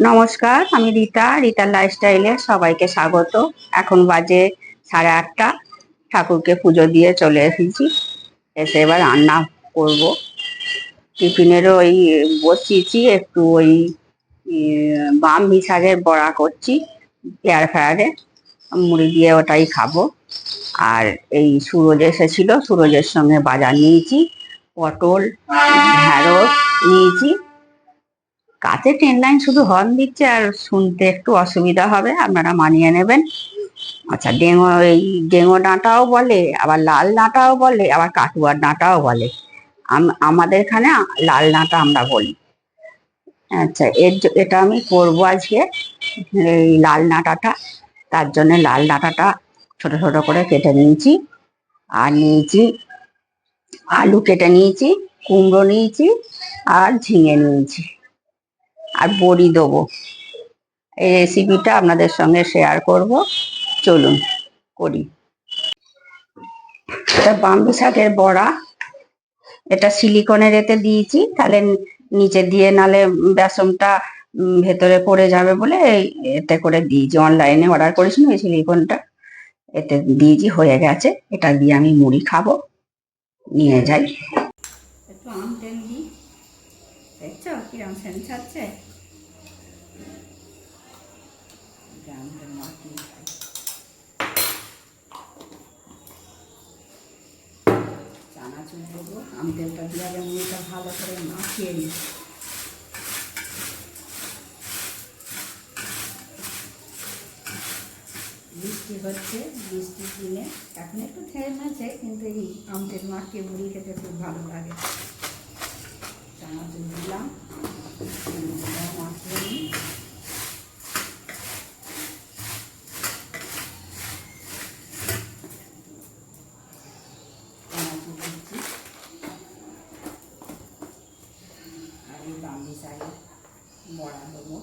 নমস্কার, আমি রিতার লাইফস্টাইলে সবাইকে স্বাগত। এখন বাজে 8:30। ঠাকুরকে পুজো দিয়ে চলে এসেছি। এসে এবার রান্না করব। টিফিনেরও ওই বসিয়েছি, একটু ওই বামনি শাকের বড়া করছি এয়ার ফ্রায়ারে, মুড়ি দিয়ে ওটাই খাবো। আর এই সুরজ এসেছিল, সুরজের সঙ্গে বাজার নিয়েছি, পটল, ঢেঁড়স নিয়েছি। কাছে ট্রেন লাইন শুধু হর্ন দিচ্ছে, আর শুনতে একটু অসুবিধা হবে, আপনারা মানিয়ে নেবেন। আচ্ছা, এই ডেঙ্গো ডাঁটাও বলে, আবার লাল ডাঁটাও বলে, আবার কাটুয়ার ডাঁটাও বলে। আমাদের এখানে লাল ডাঁটা আমরা বলি। আচ্ছা, এটা আমি করবো আজকে, এই লাল ডাঁটাটা। তার জন্য লাল ডাঁটাটা ছোট ছোট করে কেটে নিয়েছি। আর নিয়েছি আলু, কেটে নিয়েছি কুমড়ো, নিয়েছি আর ঝিঙে নিয়েছি, আর বড়ি দেবো। এই রেসিপিটা আপনাদের সঙ্গে শেয়ার করব, চলুন করি। এটা বামনি শাকের বড়া। এটা সিলিকনের এতে দিয়েছি, তাহলে নিচে দিয়ে নালে বেসনটা ভেতরে পড়ে যাবে বলে এতে করে দিয়েছি। অনলাইনে অর্ডার করেছিলাম এই সিলিকনটা, এতে দিয়েছি, হয়ে গেছে। এটা দিয়ে আমি মুড়ি খাবো। নিয়ে যাই, একটু আম তেল দিই। দেখছো কিরম সেন ছাড়ছে। চানাচুর দেবো, আম তেলটা দিয়ে আগে মুড়িটা ভালো করে মাখিয়ে নিই। বৃষ্টি হচ্ছে, বৃষ্টির দিনে এখন একটু থেমেছে, কিন্তু এই আম তেল মাখিয়ে মুড়ি খেতে খুব ভালো লাগে। চানাচুর দিলাম, মাখিয়ে নিই। চানাচুর দিচ্ছি, আর এই বামনি শাকের বড়া দেবো।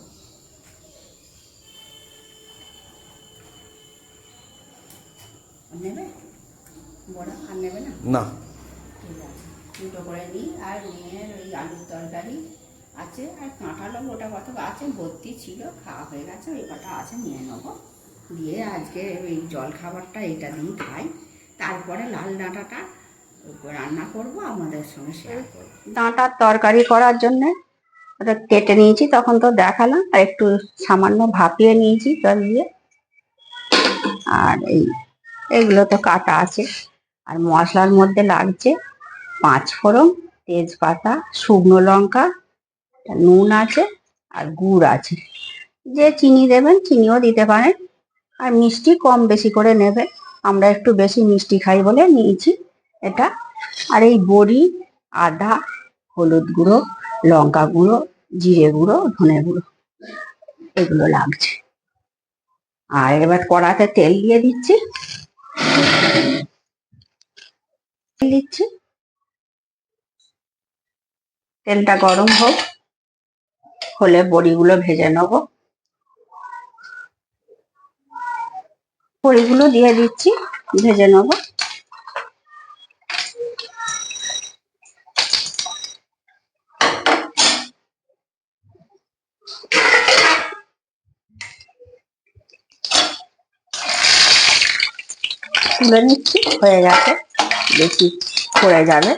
নেবে বড়া? আর নেবে না? না, ঠিক আছে, দুটো করে নিই। আর মেয়ের ওই আলুর তরকারি আছে, আর কাঁঠালো ওটা কত আছে, ভর্তি ছিল, খাওয়া হয়ে গেছে, ওই কটা আছে, নিয়ে নেবো। দিয়ে আজকে ওই জল খাবারটা এটা দিয়ে খাই। তারপরে লাল ডাঁটাটা রান্না করব, আমাদের সঙ্গে শেয়ার করব। ডাঁটার তরকারি করার জন্যে ওটা কেটে নিয়েছি, তখন তো দেখালাম, আর একটু সামান্য ভাপিয়ে নিয়েছি জল দিয়ে। আর এইগুলো তো কাটা আছে। আর মশলার মধ্যে লাগছে 5 ফোড়ন, তেজপাতা, শুকনো লঙ্কা, নুন আছে, আর গুড় আছে। যে চিনি দেবেন চিনিও দিতে পারেন, আর মিষ্টি কম বেশি করে নেবে। আমরা একটু বেশি মিষ্টি খাই বলে নিয়েছি এটা। আর এই বড়ি, আদা, হলুদ গুঁড়ো, লঙ্কা গুঁড়ো, জিরে গুঁড়ো, ধনে গুঁড়ো, এগুলো লাগছে। আর এবার কড়াতে তেল দিয়ে দিচ্ছি, তেলটা গরম হোক, হলে বড়িগুলো ভেজে নেব। বড়িগুলো দিয়ে দিচ্ছি, ভেজে নেব। তুলে নিচ্ছি, হয়ে গেছে, বেশি পড়ে যাবে।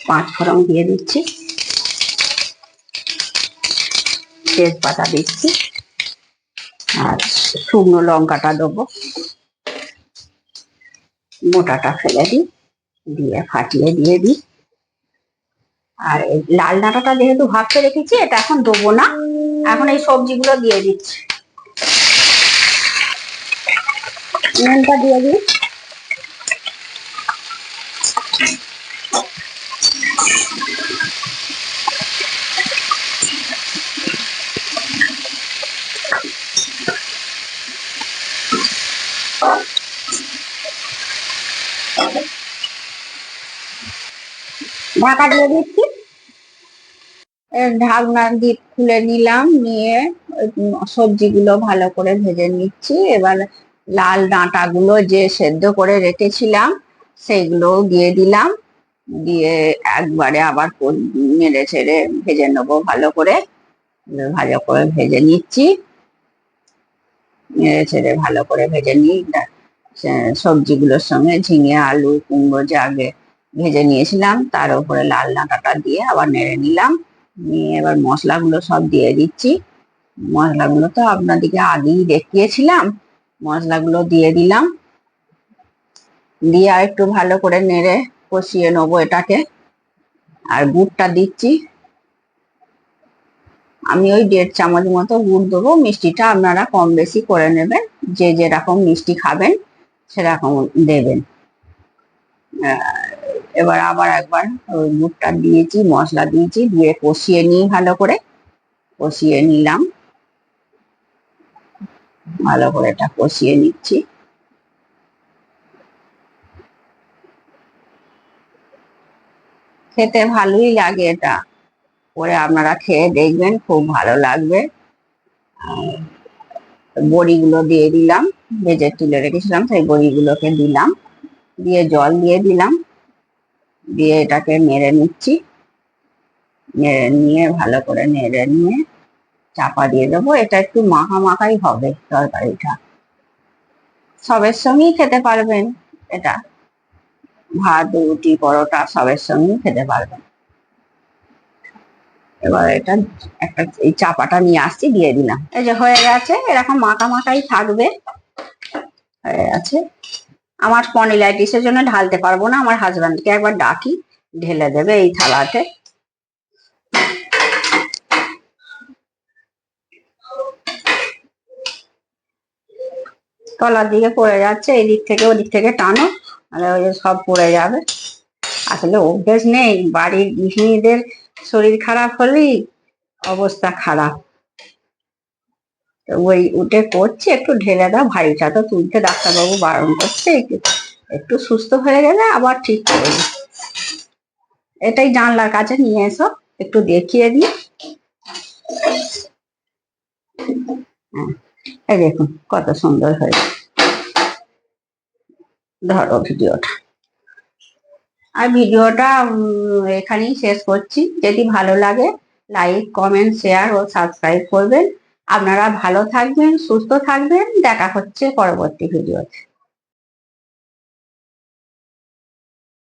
পাঁচ ফোড়ন দিয়ে দিচ্ছি, তেজপাতা দিচ্ছি, আর শুকনো লঙ্কাটা দেবো, মোটাটা ফেলে দিই, দিয়ে ফাটিয়ে দিয়ে দিই। আর এই লাল ডাঁটাটা যেহেতু ভাজতে রেখেছি, এটা এখন দেবো না, এখন এই সবজিগুলো দিয়ে দিচ্ছি। নুনটা দিয়ে দিই, ঢাকা দিয়ে দিচ্ছি। ঢাকনা দিয়ে খুলে নিলাম, নিয়ে সবজিগুলো ভালো করে ভেজে নিচ্ছি। এবার লাল ডাঁটাগুলো যে সেদ্ধ করে রেখেছিলাম সেইগুলো দিয়ে দিলাম, দিয়ে একবারে আবার নেড়ে ছেড়ে ভেজে নেবো ভালো করে। ভালো করে ভেজে নিচ্ছি, নেড়ে ছেড়ে ভালো করে ভেজে নিই। সবজিগুলোর সঙ্গে ঝিঙে আলু কুমড়ো যে আগে ভেজে নিয়েছিলাম তার উপরে লাল ডাঁটাটা দিয়ে আবার নেড়ে নিলাম। নিয়ে এবার মশলাগুলো সব দিয়ে দিচ্ছি। মশলাগুলো তো আপনাদেরকে আগেই দেখিয়েছিলাম, মশলাগুলো দিয়ে দিলাম, দিয়ে আর একটু ভালো করে নেড়ে কষিয়ে নেবো এটাকে। আর গুড়টা দিচ্ছি, আমি ওই 1.5 চামচ মতো গুড় দেবো। মিষ্টিটা আপনারা কম বেশি করে নেবেন, যে যেরকম মিষ্টি খাবেন সেরকম দেবেন। এবার আবার একবার ওই গুড়টা দিয়েছি, মশলা দিয়েছি, দিয়ে কষিয়ে নিই ভালো করে। কষিয়ে নিলাম, ভালো করে এটা কষিয়ে নিচ্ছি। খেতে ভালোই লাগে, এটা করে আপনারা খেয়ে দেখবেন, খুব ভালো লাগবে। বড়িগুলো দিয়ে দিলাম, ভেজে তুলে রেখেছিলাম সেই বড়িগুলোকে দিলাম, দিয়ে জল দিয়ে দিলাম, দিয়ে এটাকে নেড়ে নিচ্ছি। নেড়ে নিয়ে ভালো করে নেড়ে নিয়ে চাপা দিয়ে দেবো। এটা একটু মাখা মাখাই হবে তরকারিটা, সবের সঙ্গেই খেতে পারবেন। এটা ভাত রুটি পরোটা সবের সঙ্গেই খেতে পারবেন। এবার এটা একটা এই চাপাটা নিয়ে আসছি, দিয়ে দিলাম। এই যে হয়ে গেছে, এরকম মাখা মাখাই থাকবে। হয়ে গেছে। আমার স্পন্ডিলাইটিসের জন্য ঢালতে পারবো না, আমার হাজব্যান্ডকে একবার ডাকি, ঢেলে দেবে এই থালাতে। তলার দিকে পড়ে যাচ্ছে, এই দিক থেকে ওদিক থেকে টানো, আর ওই সব পড়ে যাবে। আসলে অভ্যেস নেই, বাড়ির গৃহিণীদের শরীর খারাপ হলেই অবস্থা খারাপ। ওই উঠে করছে, একটু ঢেলে দাও, ভারীটা তো তুলতে ডাক্তারবাবু বারণ করছে, একটু সুস্থ হয়ে গেলে আবার ঠিক করবে। এটাই জানলার কাছে নিয়ে এসো, একটু দেখিয়ে দিই। হ্যাঁ, এই দেখুন কত সুন্দর হয়েছে। ধরো ভিডিওটা, আর ভিডিওটা এখানেই শেষ করছি। যদি ভালো লাগে লাইক কমেন্ট শেয়ার ও সাবস্ক্রাইব করবেন। আপনারা ভালো থাকবেন, সুস্থ থাকবেন। দেখা হচ্ছে পরবর্তী ভিডিওতে।